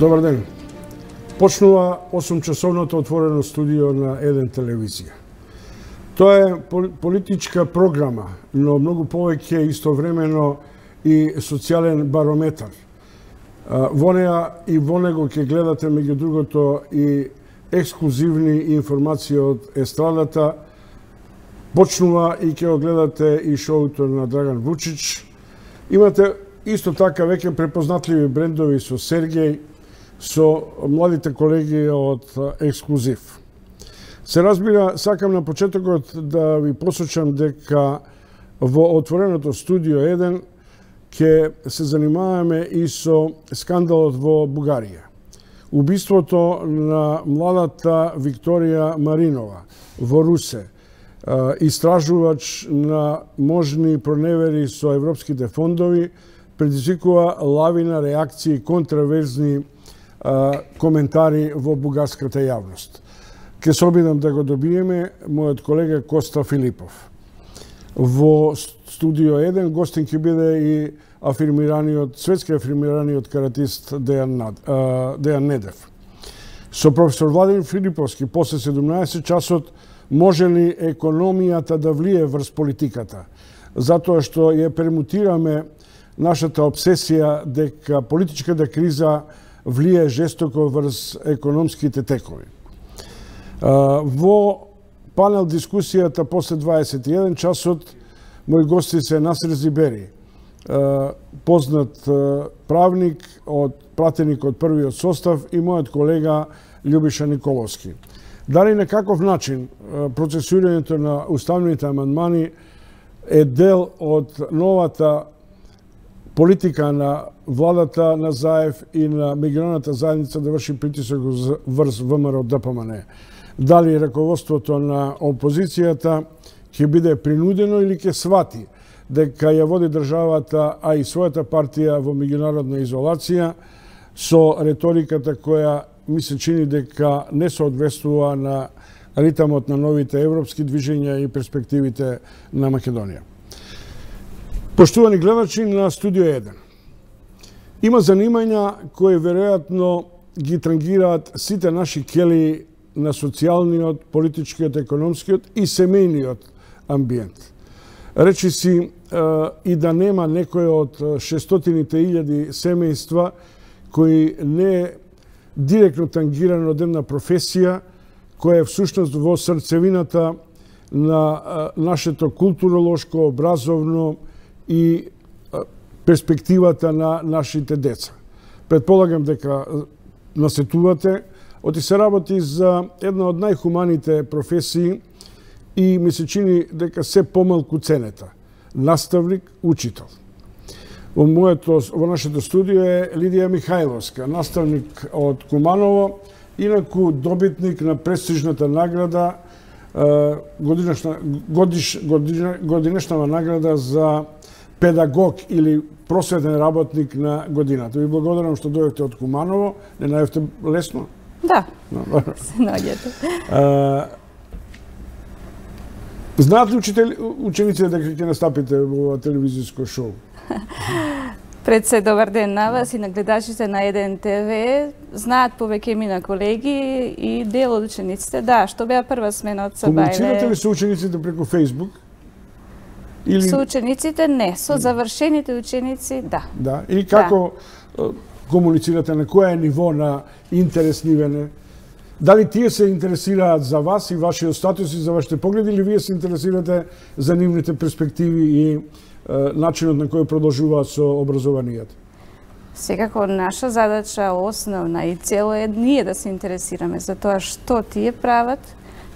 Добар ден. Почнува 8-часовното отворено студио на Еден телевизија. Тоа е политичка програма, но многу повеќе истовремено и социјален барометар. Во неа и во него ќе гледате меѓу другото и ексклузивни информации од естрадата. Почнува и ќе го гледате и шоуто на Драган Вучич. Имате исто така веќе препознатливи брендови со Сергеј, со младите колеги од Ексклузив. Се разбира, сакам на почетокот да ви посочам дека во отвореното студио 1 ќе се занимаваме и со скандалот во Бугарија. Убиството на младата Викторија Маринова во Русе, истражувач на можни проневери со европските фондови, предизвикува лавина реакции и контраверзни коментари во бугарската јавност. Ке се обидам да го добиеме мојот колега Коста Филипов. Во студио 1 гостин ќе биде и светски афирмираниот каратист Дејан Недев. Со професор Владимир Филиповски после 17 часот може ли економијата да влие врз политиката? Затоа што ја премутираме нашата обсесија дека политичката криза влие жестоко врз економските текови. Во панел дискусијата после 21 часот мој гости се Насер Зибери, познат правник, пратеник од првиот состав, и мојот колега Љубиша Николовски. Дали на каков начин процесирањето на уставните амандмани е дел од новата политика на владата на Заев и на меѓународната заедница да врши притисок врз ВМРО ДПМН? Дали раководството на опозицијата ќе биде принудено или ќе свати дека ја води државата, а и својата партија во меѓународна изолација со реториката која ми се чини дека не соодветствува на ритамот на новите европски движења и перспективите на Македонија. Поштувани гледачи на Студио 1, има занимања кои веројатно ги трангираат сите наши кели на социјалниот, политичкиот, економскиот и семејниот амбиент. Речи си и да нема некој од 600.000 семејства кои не е директно тангиран од една професија која е всушност во срцевината на нашето културолошко, образовно и перспективата на нашите деца. Предполагам дека насетувате, оти се работи за една од најхуманите професии и ми се чини дека се помалку ценета. Наставник, учител. Во нашето студио е Лидија Михајловска, наставник од Куманово, инаку добитник на престижната награда, годинешна награда за педагог или просветен работник на годината. Ви благодарам што дојдете од Куманово. Не најавте лесно? Да, се наѓате. Знаат ли учениците дека ќе настапите во телевизиско шоу? Пред се добар ден на вас и на гледачите на Еден ТВ. Знаат повеќе мина колеги и дел од учениците. Да, што беа прва смена од Сабајле. Комуницирате ли со учениците преку Фејсбук? Или... Со учениците не, со завршените ученици да. Да, и како комуницирате, на која е ниво на интерес нивене? Дали тие се интересираат за вас и вашиот статус и за вашите погледи, или вие се интересирате за нивните перспективи и начинот на кој продолжуваат со образованието? Секако наша задача основна и цело е ние да се интересираме за тоа што тие прават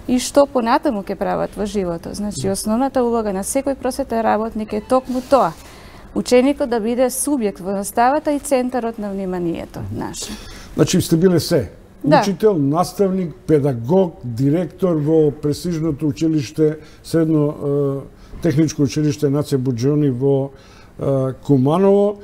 и што понатаму ќе прават во животот. Значи, основната улога на секој просветен работник е токму тоа. Ученикот да биде субјект во наставата и центарот на вниманието наше. Значи, сте биле се? Да. Учител, наставник, педагог, директор во престижното училиште, средно техничко училиште Наце Буџони во Куманово,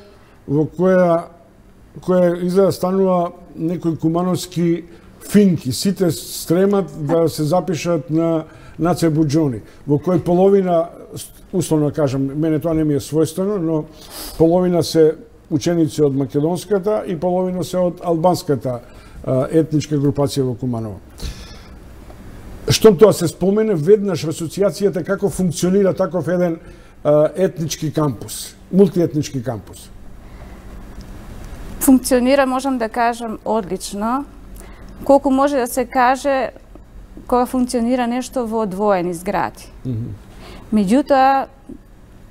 во која изгледа станува некои кумановски финки. Сите стремат да се запишат на Наце Буџони, во кој половина, условно кажам, мене тоа не ми е својствено, но половина се ученици од македонската и половина се од албанската етничка групација во Куманово. Штом тоа се спомене, веднаш асоциацијата како функционира таков еден етнички кампус, мултиетнички кампус? Функционира, можам да кажам, одлично. Колку може да се каже кога функционира нешто во одвоени згради. Меѓутоа,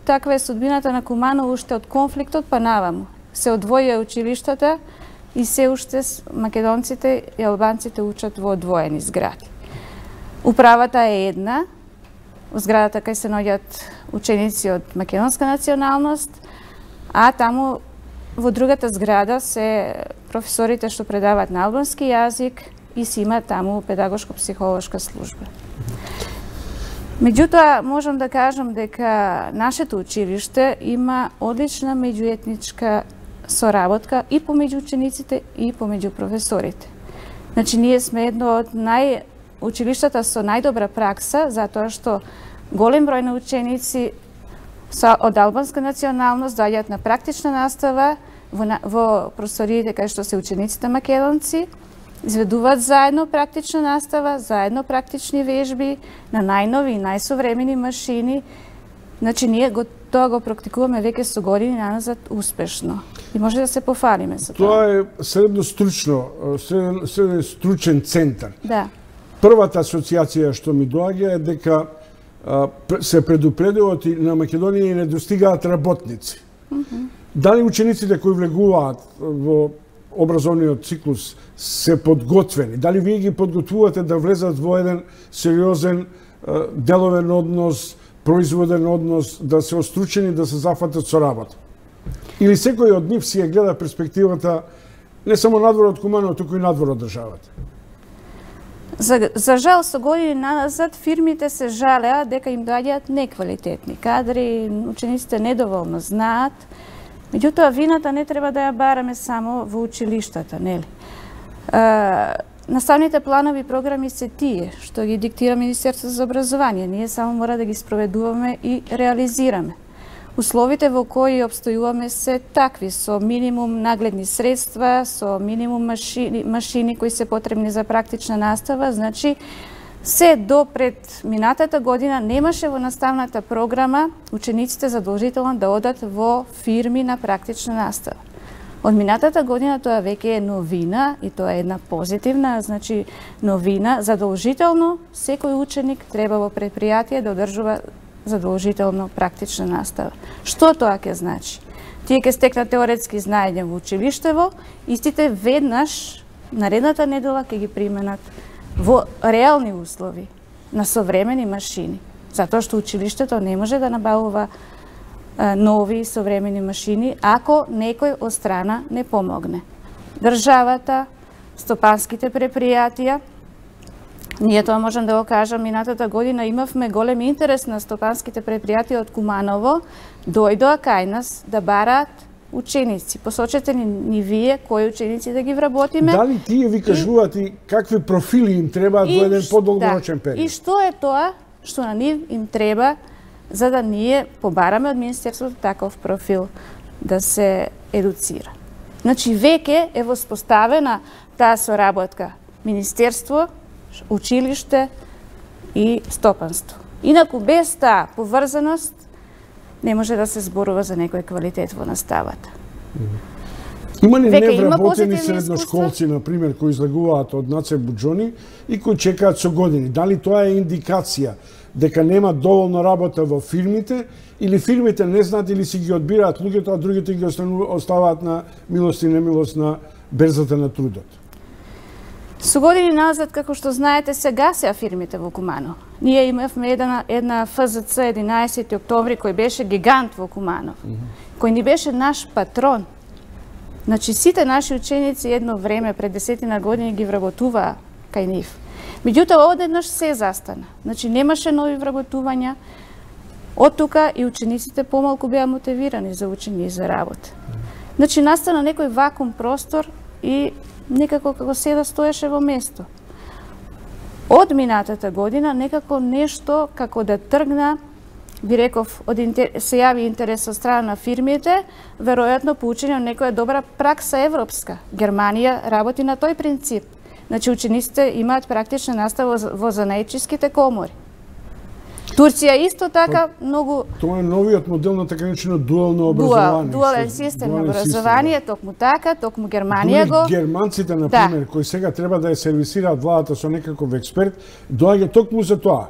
таква е судбината на Куманово уште од конфликтот па наваму. Се одвоија училиштата и се уште македонците и албанците учат во одвоени згради. Управата е една, во зградата кај се наоѓаат ученици од македонска националност, а таму во другата зграда се професорите што предаваат на албански јазик и си има таму педагошко-психолошка служба. Меѓутоа, можам да кажам дека нашето училиште има одлична меѓуетничка соработка и помеѓу учениците и помеѓу професорите. Значи, ние сме едно од училиштата со најдобра пракса, затоа што голем број на ученици од албанска националност доаѓаат на практична настава во просториите кај што се учениците македонци, изведуваат заедно практична настава, заедно практични вежби на најнови и најсовремени машини. Значи, ние тоа го практикуваме веќе со години наназад успешно. И може да се пофалиме со тоа. Тоа е средно стручен центар. Да. Првата асоциација што ми доаѓа е дека се предупредуваат и на Македонија и не достигаат работници. Дали учениците кои влегуваат во образовниот циклус се подготвени? Дали вие ги подготвувате да влезат во еден сериозен деловен однос, производен однос, да се остручени, да се зафатат со работа? Или секој од нив си ја гледа перспективата не само надвор од Куманово, туку и надвор од државата? За жал, со години назад фирмите се жалеа дека им доаѓаат неквалитетни кадри, учениците недоволно знаат. Меѓутоа, вината не треба да ја бараме само во училиштата, нели? Наставните планови и програми се тие што ги диктира Министерството за образование. Ние само мора да ги спроведуваме и реализираме. Условите во кои обстојуваме се такви, со минимум нагледни средства, со минимум машини кои се потребни за практична настава. Значи, се до пред минатата година немаше во наставната програма учениците задолжително да одат во фирми на практична настава. Од минатата година тоа веќе е новина и тоа е една позитивна, значи новина. Задолжително секој ученик треба во предпријатие да одржува задолжително практична настава. Што тоа ќе значи? Тие ќе стекнат теоретски знаења во училиштево, истите веднаш наредната недела ќе ги применат во реални услови на современи машини, затоа што училиштето не може да набавува нови современи машини ако некој од страна не помогне. Државата, стопанските предпријатија, ние тоа можам да го кажам, минатата година имавме голем интерес на стопанските предпријатија од Куманово, дојдоа кај нас да бараат ученици. Посочете ни вие кои ученици да ги вработиме. Дали тие ви кажуваат и какви профили им требаат во еден подолгорочен период? И што е тоа што на нив им треба за да ние побараме од Министерството таков профил да се едуцира. Значи, веќе е воспоставена таа соработка Министерство, училиште и стопанство. Инаку без таа поврзаност не може да се зборува за некој квалитет во наставата. Има ли невработени средношколци, например, кои излегуваат од Наце Буџони и кои чекаат со години? Дали тоа е индикација дека нема доволно работа во фирмите или фирмите не знаат или си ги одбираат луѓето, а другите ги оставаат на милост и немилост на берзата на трудот? Со години назад, како што знаете, се гасеа фирмите во Куманово. Ние имавме една ФЗЦ 11 октомври кој беше гигант во Куманово, кој ни беше наш патрон. Значи, сите наши ученици едно време, пред 10 години, ги вработуваа кај нив. Меѓутоа, одеднаш се застана. Значи, немаше нови вработувања. Од тука и учениците помалку беа мотивирани за учење и за работа. Значи, настана некој вакуум простор и некако како се да стоеше во место. Од минатата година некако нешто како да тргна би реков, се јави интерес од страна на фирмите, веројатно поучени од некоја добра пракса европска. Германија работи на тој принцип. Значи, учениците имаат практична настава во занаетчиските комори. Турција исто така многу... Тоа е новиот модел на така наречено дуално образование. Дуален систем на образование, токму така, токму Германија го... Германците, например, кои сега треба да ја сервисираат владата со некаков експерт, доаѓа токму за тоа.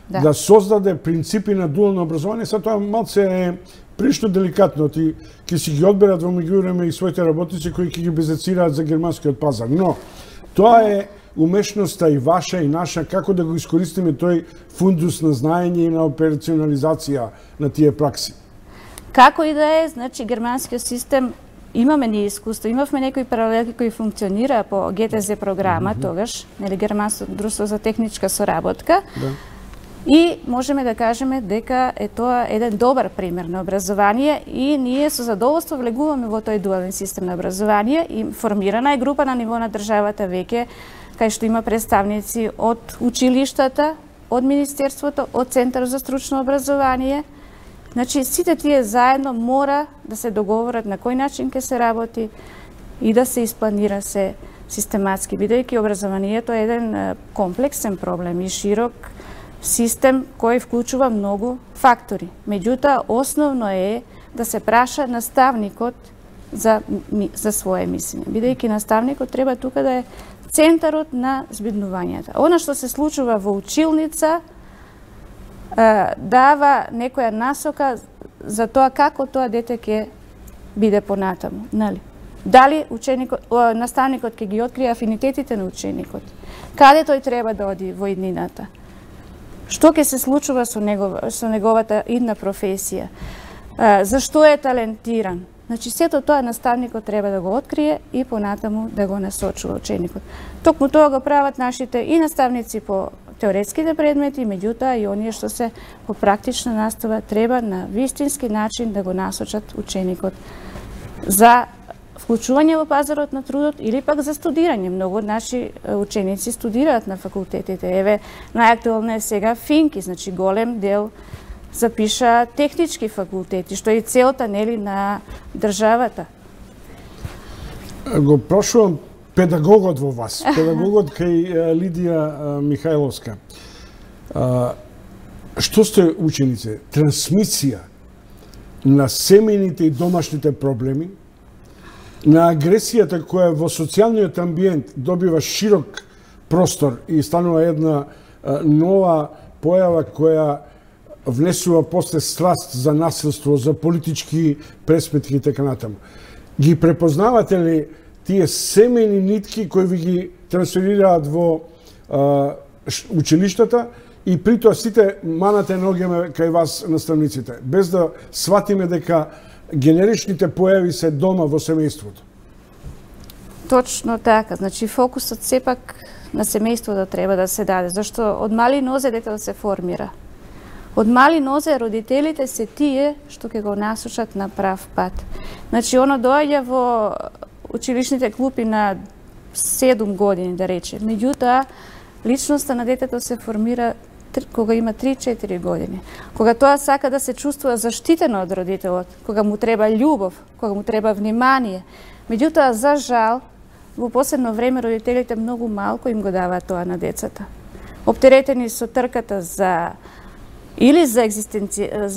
Да создаде принципи на дуално образование, са тоа малце е прилично деликатно. Ти ќе си ги одберат во меѓувреме и своите работници кои ќе ги безецираат за германскиот пазар. Но, тоа е умешноста и ваша и наша, како да го искористиме тој фундус на знаење и на операционализација на тие пракси. Како и да е, значи, германскиот систем, имаме ние искуство, имавме некои паралелки кои функционираа по ГТЗ програма, тогаш, нели, Германското друштво за техничка соработка, и можеме да кажеме дека е тоа еден добар пример на образование и ние со задоволство влегуваме во тој дуален систем на образование и формирана е група на ниво на државата веќе, кај што има представници од училиштата, од Министерството, од Центар за стручно образование. Значи, сите тие заедно мора да се договорат на кој начин ќе се работи и да се испланира се систематски, бидејќи образованието е еден комплексен проблем и широк систем кој вклучува многу фактори. Меѓутоа, основно е да се праша наставникот за свое мислење, бидејќи наставникот треба тука да е центарот на збиднувањата. Она што се случува во училница дава некоја насока за тоа како тоа дете ќе биде понатаму, нали? Дали наставникот ќе ги открие афинитетите на ученикот? Каде тој треба да оди во иднината? Што ќе се случува со неговата идна професија? Зашто е талентиран? Значи, сето тоа наставникот треба да го открие и понатаму да го насочува ученикот. Токму тоа го прават нашите и наставници по теоретските предмети, меѓутоа и оние што се по практична настава треба на вистински начин да го насочат ученикот за вклучување во пазарот на трудот или пак за студирање. Многу од наши ученици студираат на факултетите. Еве, најактуелно е сега Финки, значи голем дел запиша технички факултети, што е целта, нели, на државата. Го прошувам педагогот во вас, педагогот кај Лидија Михајловска. Што сте ученици? Трансмисија на семејните и домашните проблеми, на агресијата која во социјалниот амбиент добива широк простор и станува една нова појава која внесува после страст за насилство, за политички пресметки и така натаму. Ги препознавате ли тие семејни нитки кои ви ги трансферираат во училиштата и при тоа сите манате ногеме кај вас наставниците, без да сватиме дека генеричните појави се дома во семејството? Точно така. Значи, фокусот сепак на семејството треба да се даде, зашто од мали нозе детето се формира. Од мали нозе родителите се тие што ќе го насочат на прав пат. Значи, оно доаѓа во училишните клупи на 7 години, да рече. Меѓутоа, личноста на детето се формира кога има 3-4 години. Кога тоа сака да се чувствува заштитено од родителот, кога му треба љубов, кога му треба внимание. Меѓутоа, за жал, во последно време родителите многу малку им го даваат тоа на децата. Оптеретени со трката или за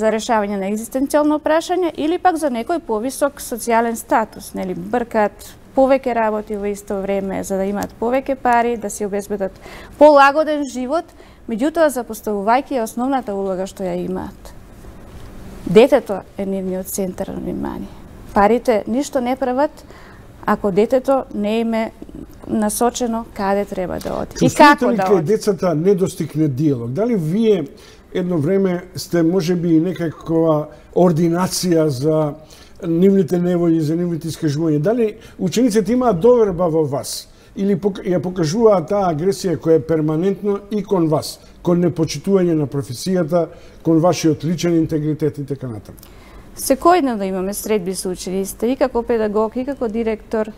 решавање на екзистенцијално прашање, или пак за некој повисок социјален статус. Нели, бркат повеќе работи во исто време, за да имаат повеќе пари, да си обезбедат полагоден живот, меѓутоа запоставувајќи основната улога што ја имаат. Детето е нивниот центар на внимание. Парите ништо не прават ако детето не име насочено каде треба да оди и како да оди. Децата не достигне диалог. Дали вие едно време сте можеби некаква ординација за нивните неволји, за нивните искажувања? Дали учениците имаат доверба во вас? Или ја покажуваат таа агресија која е перманентно и кон вас, кон непочитување на професијата, кон вашиот личен интегритет и така натаму? Секојдневно имаме средби со учениците, и како педагог, и како директор.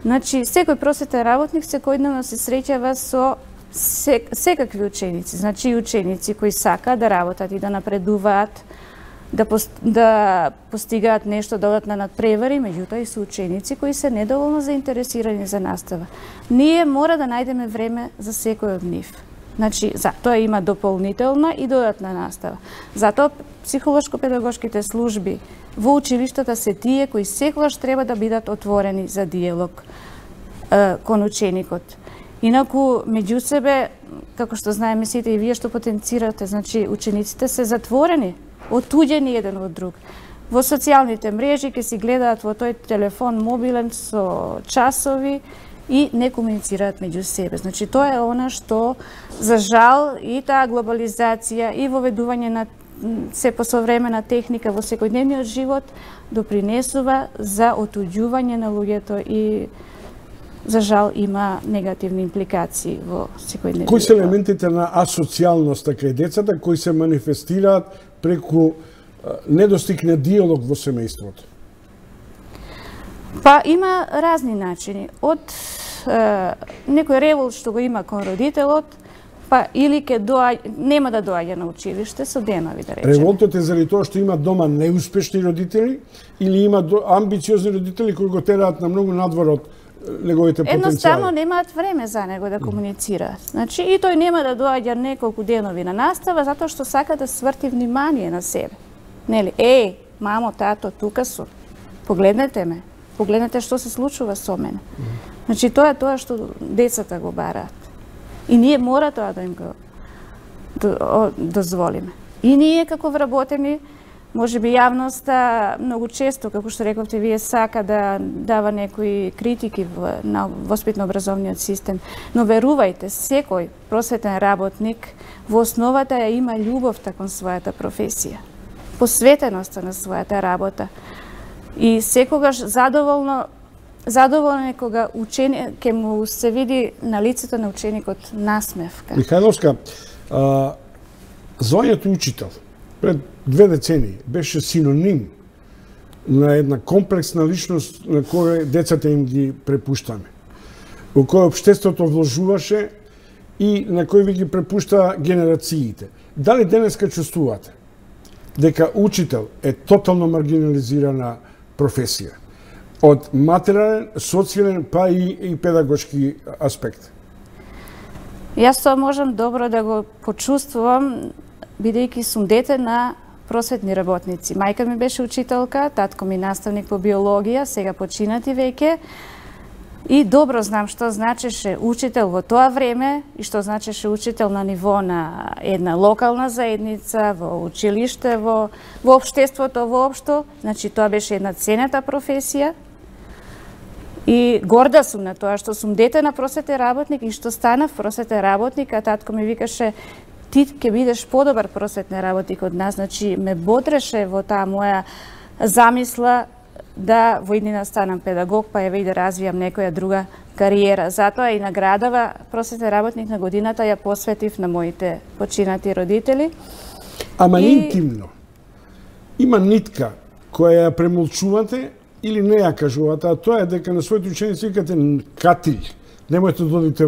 Значи, секој просветен работник секојдневно се среќава со секакви ученици. Значи, и ученици кои сака да работат и да напредуваат, да постигаат нешто додатна надпревари, меѓутоа и се ученици кои се недоволно заинтересирани за настава. Ние мора да најдеме време за секој од нив. Значи, затоа има дополнителна и додатна настава. Затоа психолошко-педагошките служби во училиштата се тие кои секогаш треба да бидат отворени за диалог кон ученикот. Инаку, меѓу себе, како што знаеме сите и вие што потенцирате, значи, учениците се затворени, отуѓени еден од друг. Во социјалните мрежи ќе си гледаат во тој телефон мобилен со часови и не комуницираат меѓу себе. Значи, тоа е она што, за жал, и таа глобализација и воведување на се посовремена техника во секојдневниот живот допринесува за отуѓување на луѓето и, за жал, има негативни импликации во секојдневниот живот. Кои се елементите на асоцијалноста кај децата кои се манифестираат преку недостиг на диалог во семејството? Па има разни начини. Од некој револт што го има кон родителот, па или нема да доаѓа на училиште со денови, да речеме. Револтот е заради тоа што има дома неуспешни родители или има амбициозни родители кои го тераат на многу надвор од неговите потенцијали? Едноставно немаат време за него да комуницираат. Значи, и тој нема да доаѓа неколку денови на настава затоа што сака да сврти внимание на себе. Нели, мамо, тато, тука сум. Погледнете ме. Погледнете што се случува со мене. Значи, тоа е тоа што децата го бараат. И ние мора тоа да им го дозволиме. И ние како вработени, може би јавноста многу често, како што рековте вие, сака да дава некои критики на воспитно-образовниот систем. Но верувајте, секој просветен работник во основата ја има љубовта кон својата професија, посветеноста на својата работа. И секогаш задоволен е кога ќе му се види на лицето на ученикот насмевка. Михајловска, звањето учител пред 2 децении беше синоним на една комплексна личност на која децата им ги препуштаме, во која општеството вложуваше и на кој ви ги препушта генерациите. Дали денеска чувствувате дека учител е тотално маргинализирана професија од материјален, социјален, па и педагошки аспект? Јас тоа можам добро да го почувствувам, бидејќи сум дете на просветни работници. Мајка ми беше учителка, татко ми наставник по биологија, сега починати веќе. И добро знам што значеше учител во тоа време и што значеше учител на ниво на една локална заедница, во училиште, во општеството воопшто. Значи, тоа беше една ценета професија. И горда сум на тоа што сум дете на просветен работник и што станав просветен работник, а татко ми викаше: ти ќе бидеш подобар просветен работник од нас. Значи, ме бодреше во таа моја замисла да во иднина станам педагог, па еве и да развијам некоја друга кариера. Затоа и наградава просветен работник на годината ја посветив на моите починати родители. Ама интимно. Има нитка која ја премолчувате или не ја кажувате, а тоа е дека на своите ученици викате катилј. Немојте да одите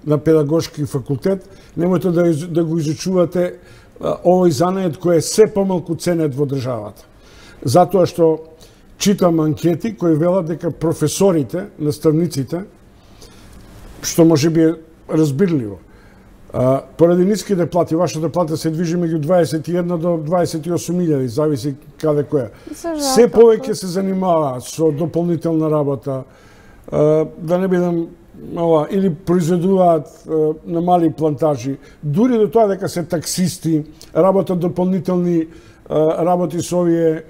на педагошки факултет, немојте да го изучувате овој занает кој е се помалку ценет во државата. Затоа што читам анкети кои велат дека професорите, наставниците, што може би е разбирливо, поради ниските плати, вашата плата се движи меѓу 21 до 28.000, зависи каде која. Се повеќе се занимаваат со дополнителна работа, да не бидам или произведуваат на мали плантажи, дури до тоа дека се таксисти, работат дополнителни работи со овие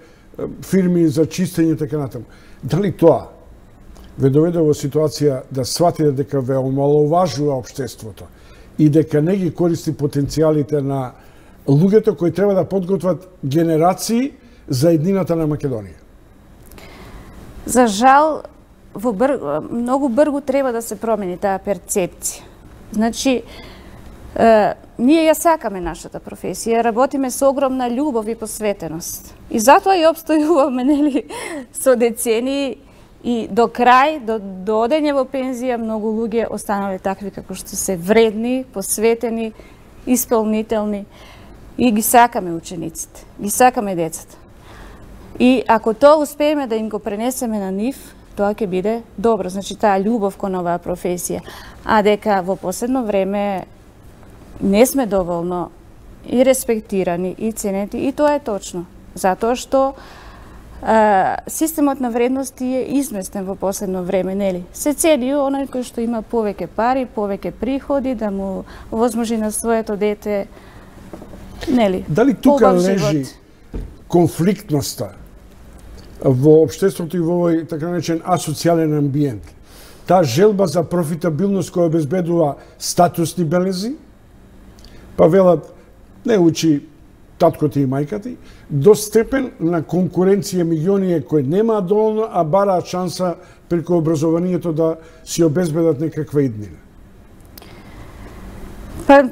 фирми за чистење и така натаму. Дали тоа ве доведе во ситуација да сватите дека ве омаловажува општеството и дека не ги користи потенцијалите на луѓето кои треба да подготват генерации за еднината на Македонија? За жал, многу брзо треба да се промени таа перцепција. Значи, ние ја сакаме нашата професија, работиме со огромна љубов и посветеност. И затоа и обстојуваме, нели, со децении и до крај, до одење во пензија, многу луѓе останале такви како што се вредни, посветени, исполнителни. И ги сакаме учениците, ги сакаме децата. И ако тоа успееме да им го пренесеме на нив, тоа ќе биде добро, значи таа љубов кон оваа професија. А дека во последно време не сме доволно и респектирани и ценети, и тоа е точно. Затоа што системот на вредности е изместен во последно време, нели? Се цени оној кој што има повеќе пари, повеќе приходи, да му возможи на своето дете, нели? Дали тука лежи конфликтноста во општеството и во овој така наречен асоцијален амбиент? Таа желба за профитабилност која обезбедува статусни белези, па велат не учи таткото и мајката, до степен на конкуренција меѓу оние кои немаат доволно, а бараат шанса преку образованието да си обезбедат некаква иднина. Па,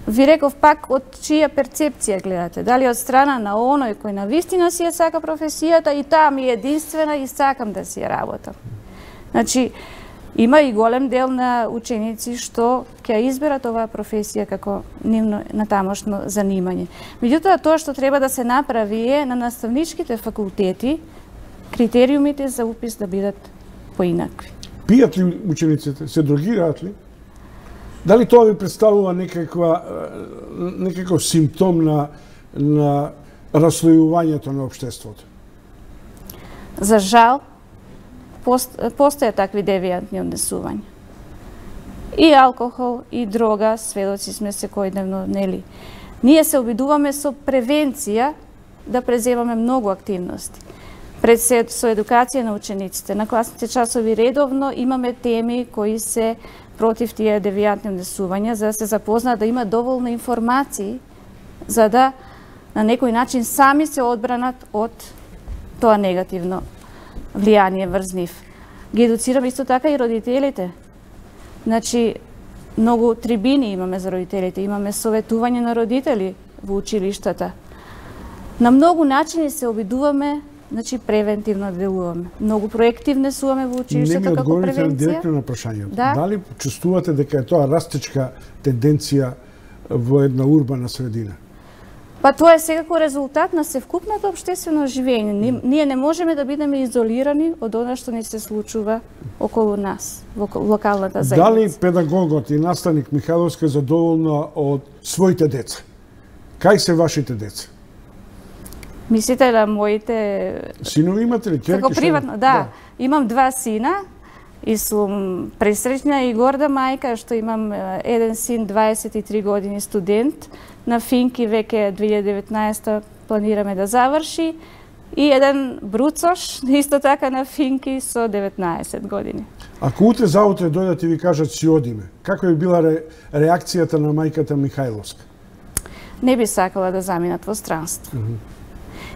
ви реков пак од чија перцепција гледате. Дали од страна на оној кој на вистина си ја сака професијата и таа ми е единствена и сакам да си ја работам. Значи, има и голем дел на ученици што ќе изберат оваа професија како нивно натамошно занимање. Меѓутоа, тоа што треба да се направи е на наставничките факултети критериумите за упис да бидат поинакви. Пијат ли учениците? Се дрогираат ли? Дали тоа ви представува некаков симптом на раслојувањето на општеството? За жал, постојат такви девијантни однесувања. И алкохол, и дрога, сведоци сме секојдневно, нели? Ние се обидуваме со превенција да преземаме многу активности. Пред се со едукација на учениците, на класните часови редовно имаме теми кои се против тие девијантни однесувања, за да се запознаат, да имат доволно информации, за да на некој начин сами се одбранат од тоа негативно влијание врз нив. Ги едуцираме исто така и родителите. Значи, многу трибини имаме за родителите, имаме советување на родители во училиштата. На многу начини се обидуваме, значи превентивно делуваме. Многу проекти внесуваме во училиштата како превенција. Не ми одговорите директно на прашањето. Да? Дали чувствувате дека е тоа растечка тенденција во една урбана средина? Па тоа е секако резултат на севкупното општествено живење. Ние не можеме да бидеме изолирани од она што ни се случува околу нас, во локалната заедница. Дали педагогот и наставник Михајловска е задоволна од своите деца? Кај се вашите деца? Мислите на моите... Синови имате ли? Како приватно, да. Имам 2 сина и сум пресреќна и горда мајка што имам еден син 23 години студент на Финки, веќе 2019 планираме да заврши, и еден бруцош исто така на Финки со 19 години. Ако утре заутре дојдат и ви кажат си одиме, каква би била реакцијата на мајката Михајловска? Не би сакала да заминат во странство.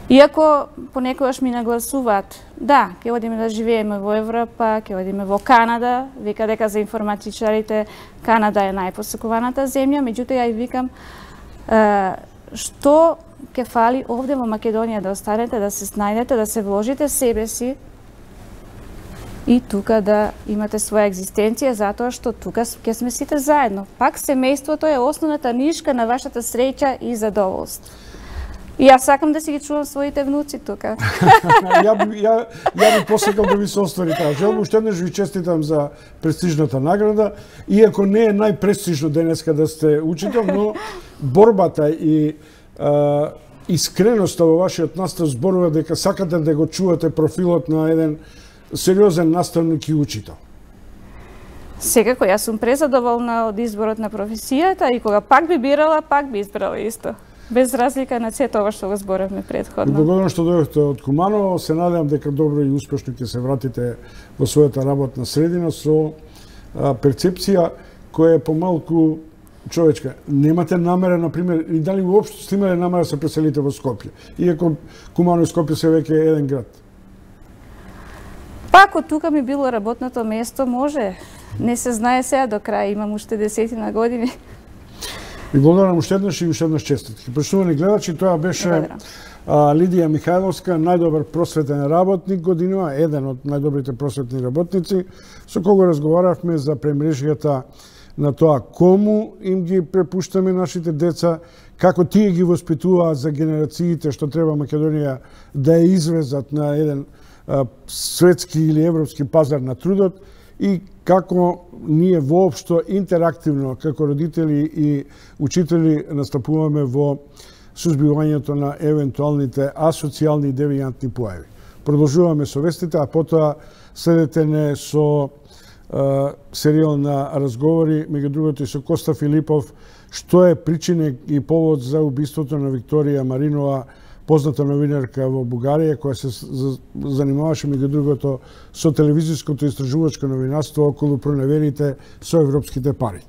Иако понекогаш ми нагласуваат, да, ќе одиме да живееме во Европа, ќе одиме во Канада, вика дека за информатичарите Канада е најпосекуваната земја, меѓутоа ја и викам што ќе фали овде во Македонија да останете, да се снајдете, да се вложите себе си и тука да имате своја екзистенција, затоа што тука ќе сме сите заедно. Пак семејството е основната нишка на вашата среќа и задоволство. И јас сакам да си ги чувам своите внуци тука. Ја би посекал да ви се оствари таа желба. Уште еднаш ви честитам за престижната награда, иако не е најпрестижно денеска да сте учител, но борбата и искреноста во вашиот настав зборува дека сакате да го чувате профилот на еден сериозен наставник и учител. Секако, јас сум презадоволна од изборот на професијата и кога пак би бирала, пак би избрала исто. Без разлика на сето ова што го зборавме предходно. Благодарам што дојдовте од Куманово. Се надевам дека добро и успешно ќе се вратите во својата работна средина со перцепција која е помалку човечка. Немате намера, например, и дали уопшто сте имале намера да се преселите во Скопје, иако Куманово и Скопје се веќе еден град? Пак од тука ми било работното место, може. Не се знае сега до крај, имам уште 10 години. И благодарам уште еднаш и уште еднаш честитки. Почитувани гледачи, тоа беше Лидија Михајловска, најдобар просветен работник годинава, еден од најдобрите просветни работници, со кого разговаравме за премрежјата на тоа кому им ги препуштаме нашите деца, како тие ги воспитуваат за генерациите што треба Македонија да ја извезат на еден светски или европски пазар на трудот и како ние воопшто интерактивно како родители и учители настапуваме во сузбивањето на евентуалните асоцијални и девијантни појави. Продолжуваме со вестите, а потоа следете не со серијал на разговори, меѓу другото и со Коста Филипов, што е причина и повод за убиството на Викторија Маринова, позната новинарка во Бугарија, која се занимаваше меѓу другото со телевизиското истражувачко новинарство околу проneверите со европските пари.